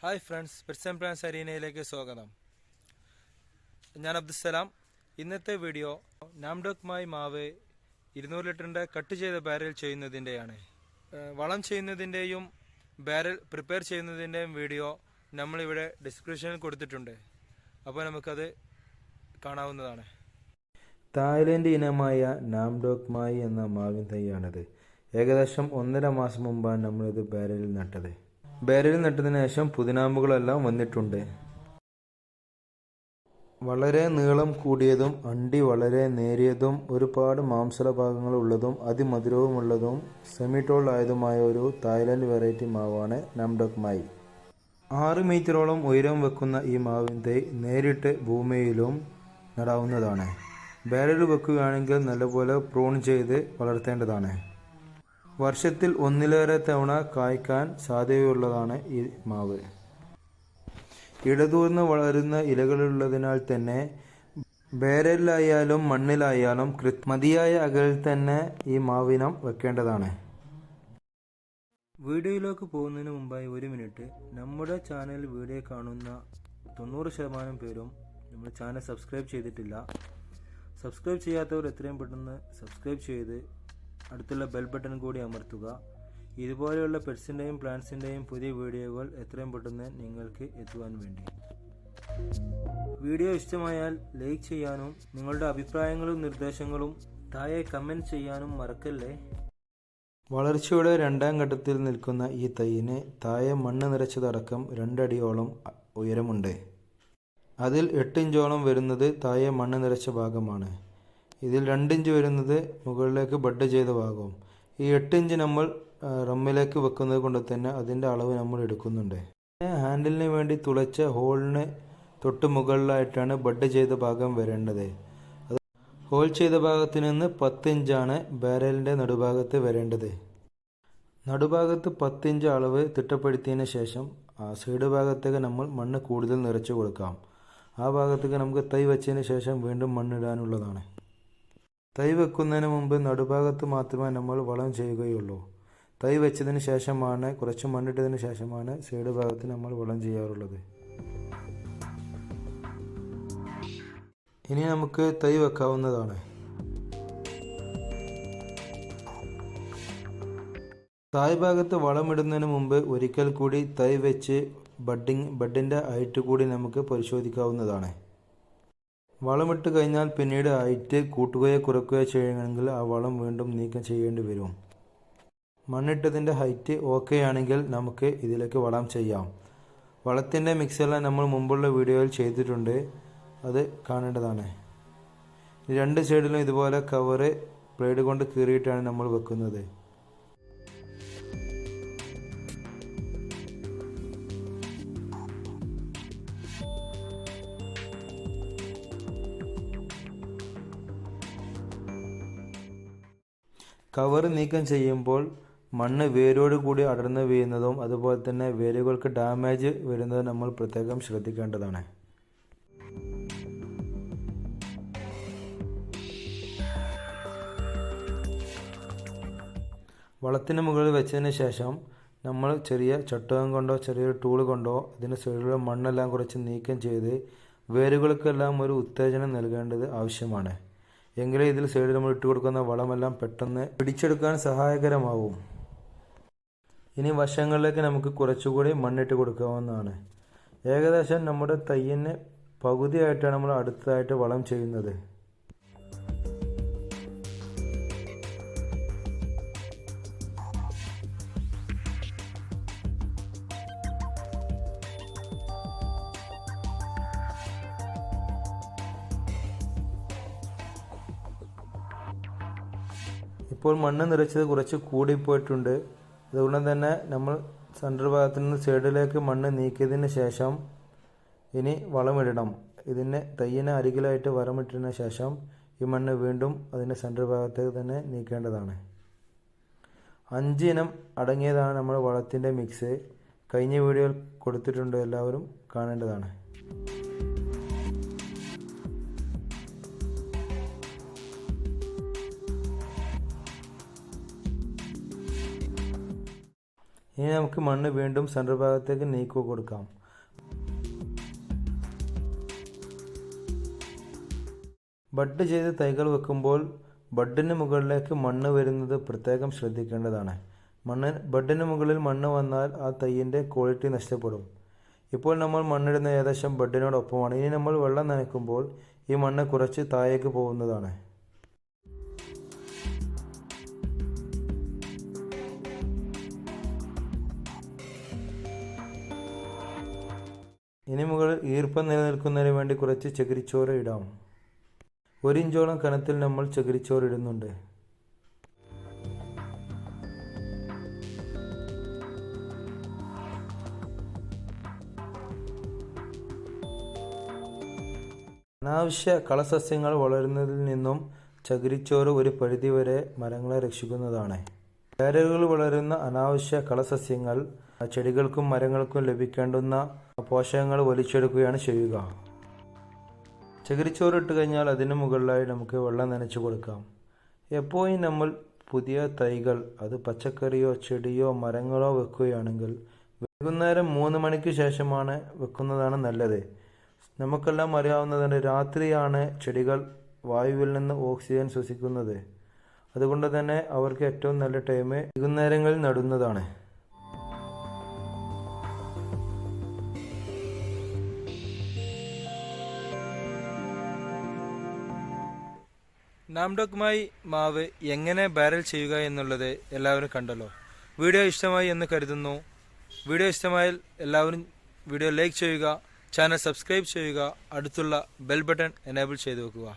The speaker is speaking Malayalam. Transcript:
Hi friends, pets and plants അരീനയിലേക്ക് സ്വാഗതം. ഞാൻ അബ്ദുസ്സലാം. ഇന്നത്തെ വീഡിയോ ഡോക് മായി മാവ് 200 ലിറ്ററിൻ്റെ കട്ട് ചെയ്ത ബാരൽ ചെയ്യുന്നതിൻ്റെയാണ്. വളം ചെയ്യുന്നതിൻ്റെയും ബാരൽ പ്രിപ്പയർ ചെയ്യുന്നതിൻ്റെയും വീഡിയോ നമ്മളിവിടെ ഡിസ്ക്രിപ്ഷനിൽ കൊടുത്തിട്ടുണ്ട്. അപ്പോൾ നമുക്കത് കാണാവുന്നതാണ്. തായ്ലൻഡ് ഇനമായ ഡോക് മായി എന്ന മാവിൻ തൈയാണിത്. ഏകദേശം 1.5 മാസം മുമ്പാണ് നമ്മളിത് ബാരലിൽ നട്ടത്. ബാരലിൽ നട്ടതിന് ശേഷം പുതിനാമ്പുകളെല്ലാം വന്നിട്ടുണ്ട്. വളരെ നീളം കൂടിയതും അണ്ടി വളരെ നേരിയതും ഒരുപാട് മാംസള ഭാഗങ്ങൾ ഉള്ളതും അതിമധുരവുമുള്ളതും സെമിടോൾ ആയതുമായ ഒരു തായ്ലൻഡ് വെറൈറ്റി മാവാണ് ഡോക് മായി. 6 മീറ്ററോളം ഉയരം വെക്കുന്ന ഈ മാവിൻ തൈ നേരിട്ട് ഭൂമിയിലും നടാവുന്നതാണ്. ബാരലിൽ വെക്കുകയാണെങ്കിൽ നല്ലപോലെ പ്രൂൺ ചെയ്ത് വളർത്തേണ്ടതാണ്. വർഷത്തിൽ ഒന്നിലേറെ തവണ കായ്ക്കാൻ സാധ്യതയുള്ളതാണ് ഈ മാവ്. ഇടതൂർന്ന് വളരുന്ന ഇലകളുള്ളതിനാൽ തന്നെ ബാരലിലായാലും മണ്ണിലായാലും മതിയായ അകലിൽ തന്നെ ഈ മാവിനം വെക്കേണ്ടതാണ്. വീഡിയോയിലേക്ക് പോകുന്നതിന് മുമ്പായി 1 മിനിറ്റ്. നമ്മുടെ ചാനൽ വീഡിയോ കാണുന്ന 90% പേരും നമ്മുടെ ചാനൽ സബ്സ്ക്രൈബ് ചെയ്തിട്ടില്ല. സബ്സ്ക്രൈബ് ചെയ്യാത്തവർ എത്രയും പെട്ടെന്ന് സബ്സ്ക്രൈബ് ചെയ്ത് അടുത്തുള്ള ബെൽ ബട്ടൺ കൂടി അമർത്തുക. ഇതുപോലെയുള്ള പെറ്റ്സിൻ്റെയും പ്ലാന്റ്സിൻ്റെയും പുതിയ വീഡിയോകൾ എത്രയും പെട്ടെന്ന് നിങ്ങൾക്ക് എത്തുവാൻ വേണ്ടി. വീഡിയോ ഇഷ്ടമായാൽ ലൈക്ക് ചെയ്യാനും നിങ്ങളുടെ അഭിപ്രായങ്ങളും നിർദ്ദേശങ്ങളും താഴെ കമൻറ്റ് ചെയ്യാനും മറക്കല്ലേ. വളർച്ചയുടെ 2ാം ഘട്ടത്തിൽ നിൽക്കുന്ന ഈ തൈയിന് താഴെ മണ്ണ് നിറച്ചതടക്കം 2 അടിയോളം ഉയരമുണ്ട്. അതിൽ 8 ഇഞ്ചോളം വരുന്നത് താഴെ മണ്ണ് നിറച്ച ഭാഗമാണ്. ഇതിൽ 2 ഇഞ്ച് വരുന്നത് മുകളിലേക്ക് ബഡ് ചെയ്ത ഭാഗവും. ഈ 8 ഇഞ്ച് നമ്മൾ റമ്മിലേക്ക് വെക്കുന്നത് കൊണ്ട് തന്നെ അതിൻ്റെ അളവ് നമ്മൾ എടുക്കുന്നുണ്ട്. ഹാൻഡിലിന് വേണ്ടി തുളച്ച ഹോളിന് തൊട്ട് മുകളിലായിട്ടാണ് ബഡ് ചെയ്ത ഭാഗം വരേണ്ടത്. അത് ഹോൾ ചെയ്ത ഭാഗത്ത് നിന്ന് 10 ഇഞ്ചാണ് ബാരലിൻ്റെ നടുഭാഗത്ത് വരേണ്ടത്. നടുഭാഗത്ത് 10 ഇഞ്ച് അളവ് തിട്ടപ്പെടുത്തിയതിന് ശേഷം സൈഡ് ഭാഗത്തേക്ക് നമ്മൾ മണ്ണ് കൂടുതൽ നിറച്ച് കൊടുക്കാം. ആ ഭാഗത്തേക്ക് നമുക്ക് തൈ വെച്ചതിന് ശേഷം വീണ്ടും മണ്ണിടാനുള്ളതാണ്. തൈ വെക്കുന്നതിന് മുമ്പ് നടുഭാഗത്ത് മാത്രമേ നമ്മൾ വളം ചെയ്യുകയുള്ളൂ. തൈ വെച്ചതിന് ശേഷമാണ്, കുറച്ച് മണ്ണിട്ടതിന് ശേഷമാണ് സൈഡ് ഭാഗത്ത് നമ്മൾ വളം ചെയ്യാറുള്ളത്. ഇനി നമുക്ക് തൈ വെക്കാവുന്നതാണ്. തായ് ഭാഗത്ത് വളമിടുന്നതിന് മുമ്പ് ഒരിക്കൽ കൂടി തൈ വെച്ച് ബഡിൻ്റെ ഹൈറ്റ് കൂടി നമുക്ക് പരിശോധിക്കാവുന്നതാണ്. വളമിട്ട് കഴിഞ്ഞാൽ പിന്നീട് ഹൈറ്റ് കൂട്ടുകയോ കുറയ്ക്കുകയോ ചെയ്യണമെങ്കിൽ ആ വളം വീണ്ടും നീക്കം ചെയ്യേണ്ടി വരും. മണ്ണിട്ടതിൻ്റെ ഹൈറ്റ് ഓക്കെ ആണെങ്കിൽ നമുക്ക് ഇതിലേക്ക് വളം ചെയ്യാം. വളത്തിൻ്റെ മിക്സെല്ലാം നമ്മൾ മുമ്പുള്ള വീഡിയോയിൽ ചെയ്തിട്ടുണ്ട്, അത് കാണേണ്ടതാണ്. 2 സൈഡിലും ഇതുപോലെ കവറ് ബ്ലേഡ് കൊണ്ട് കീറിയിട്ടാണ് നമ്മൾ വെക്കുന്നത്. കവർ നീക്കം ചെയ്യുമ്പോൾ മണ്ണ് വേരോട് കൂടി അടർന്നു വീഴുന്നതും അതുപോലെ തന്നെ വേരുകൾക്ക് ഡാമേജ് വരുന്നതും നമ്മൾ പ്രത്യേകം ശ്രദ്ധിക്കേണ്ടതാണ്. വളത്തിന് മുകളിൽ വെച്ചതിന് ശേഷം നമ്മൾ ചെറിയ ചട്ടകം കൊണ്ടോ ചെറിയൊരു ടൂൾ കൊണ്ടോ ഇതിന് സൈഡിലുള്ള മണ്ണെല്ലാം കുറച്ച് നീക്കം ചെയ്ത് വേരുകൾക്കെല്ലാം ഒരു ഉത്തേജനം നൽകേണ്ടത് ആവശ്യമാണ്. എങ്കിലേ ഇതിൽ സൈഡിൽ നമ്മൾ ഇട്ട് കൊടുക്കുന്ന വളമെല്ലാം പെട്ടെന്ന് പിടിച്ചെടുക്കാൻ സഹായകരമാവും. ഇനി വശങ്ങളിലേക്ക് നമുക്ക് കുറച്ചുകൂടി മണ്ണിട്ട് കൊടുക്കാവുന്നതാണ്. ഏകദേശം നമ്മുടെ തൈയിന് പകുതിയായിട്ടാണ് നമ്മൾ അടുത്തതായിട്ട് വളം ചെയ്യുന്നത്. ഇപ്പോൾ മണ്ണ് നിറച്ചത് കുറച്ച് കൂടിപ്പോയിട്ടുണ്ട്. അതുകൊണ്ട് തന്നെ നമ്മൾ സെൻറ്റർ ഭാഗത്തു നിന്ന് സൈഡിലേക്ക് മണ്ണ് നീക്കിയതിന് ശേഷം ഇനി വളമിടണം. ഇതിന് തൈയിന് അരികിലായിട്ട് വളമിട്ടതിന് ശേഷം ഈ മണ്ണ് വീണ്ടും അതിൻ്റെ സെൻറ്റർ ഭാഗത്തേക്ക് തന്നെ നീക്കേണ്ടതാണ്. 5 ഇനം അടങ്ങിയതാണ് നമ്മുടെ വളത്തിൻ്റെ മിക്സ്. കഴിഞ്ഞ വീഡിയോയിൽ കൊടുത്തിട്ടുണ്ട്, എല്ലാവരും കാണേണ്ടതാണ്. ഇനി നമുക്ക് മണ്ണ് വീണ്ടും സെൻറ്റർ ഭാഗത്തേക്ക് നീക്കി കൊടുക്കാം. ബഡ് ചെയ്ത് തൈകൾ വെക്കുമ്പോൾ ബഡിന് മുകളിലേക്ക് മണ്ണ് വരുന്നത് പ്രത്യേകം ശ്രദ്ധിക്കേണ്ടതാണ്. ബഡിന് മുകളിൽ മണ്ണ് വന്നാൽ ആ തൈയിൻ്റെ ക്വാളിറ്റി നഷ്ടപ്പെടും. ഇപ്പോൾ നമ്മൾ മണ്ണിടുന്ന ഏകദേശം ബഡിനോടൊപ്പമാണ്. ഇനി നമ്മൾ വെള്ളം നനയ്ക്കുമ്പോൾ ഈ മണ്ണ് കുറച്ച് താഴേക്ക് പോകുന്നതാണ്. ഇനി മുകളിൽ ഈർപ്പം നിലനിൽക്കുന്നതിന് വേണ്ടി കുറച്ച് ചകിരിച്ചോറ് ഇടാം. 1 ഇഞ്ചോളം കനത്തിൽ നമ്മൾ ചകിരിച്ചോറ് ഇടുന്നുണ്ട്. അനാവശ്യ കളസസ്യങ്ങൾ വളരുന്നതിൽ നിന്നും ചകിരിച്ചോറ് ഒരു പരിധിവരെ മരങ്ങളെ രക്ഷിക്കുന്നതാണ്. ബാരലുകൾ വളരുന്ന അനാവശ്യ കളസസ്യങ്ങൾ ചെടികൾക്കും മരങ്ങൾക്കും ലഭിക്കേണ്ടുന്ന പോഷകങ്ങൾ വലിച്ചെടുക്കുകയാണ് ചെയ്യുക. ചകിരിച്ചോറ് ഇട്ട് കഴിഞ്ഞാൽ അതിന് മുകളിലായി നമുക്ക് വെള്ളം നനച്ചു കൊടുക്കാം. എപ്പോഴും നമ്മൾ പുതിയ തൈകൾ, അത് പച്ചക്കറിയോ ചെടിയോ മരങ്ങളോ വെക്കുകയാണെങ്കിൽ വൈകുന്നേരം 3 മണിക്ക് ശേഷമാണ് വെക്കുന്നതാണ് നല്ലത്. നമുക്കെല്ലാം അറിയാവുന്നതാണ്, രാത്രിയാണ് ചെടികൾ വായുവിൽ നിന്ന് ഓക്സിജൻ ശ്വസിക്കുന്നത്. അതുകൊണ്ട് തന്നെ അവർക്ക് ഏറ്റവും നല്ല ടൈം വൈകുന്നേരങ്ങളിൽ നടുന്നതാണ്. ഡോക് മായി മാവ് എങ്ങനെ ബാരൽ ചെയ്യുക എന്നുള്ളത് എല്ലാവരും കണ്ടല്ലോ. വീഡിയോ ഇഷ്ടമായി എന്ന് കരുതുന്നു. വീഡിയോ ഇഷ്ടമായാൽ എല്ലാവരും വീഡിയോ ലൈക്ക് ചെയ്യുക, ചാനൽ സബ്സ്ക്രൈബ് ചെയ്യുക, അടുത്തുള്ള ബെൽ ബട്ടൺ എനേബിൾ ചെയ്തു വെക്കുക.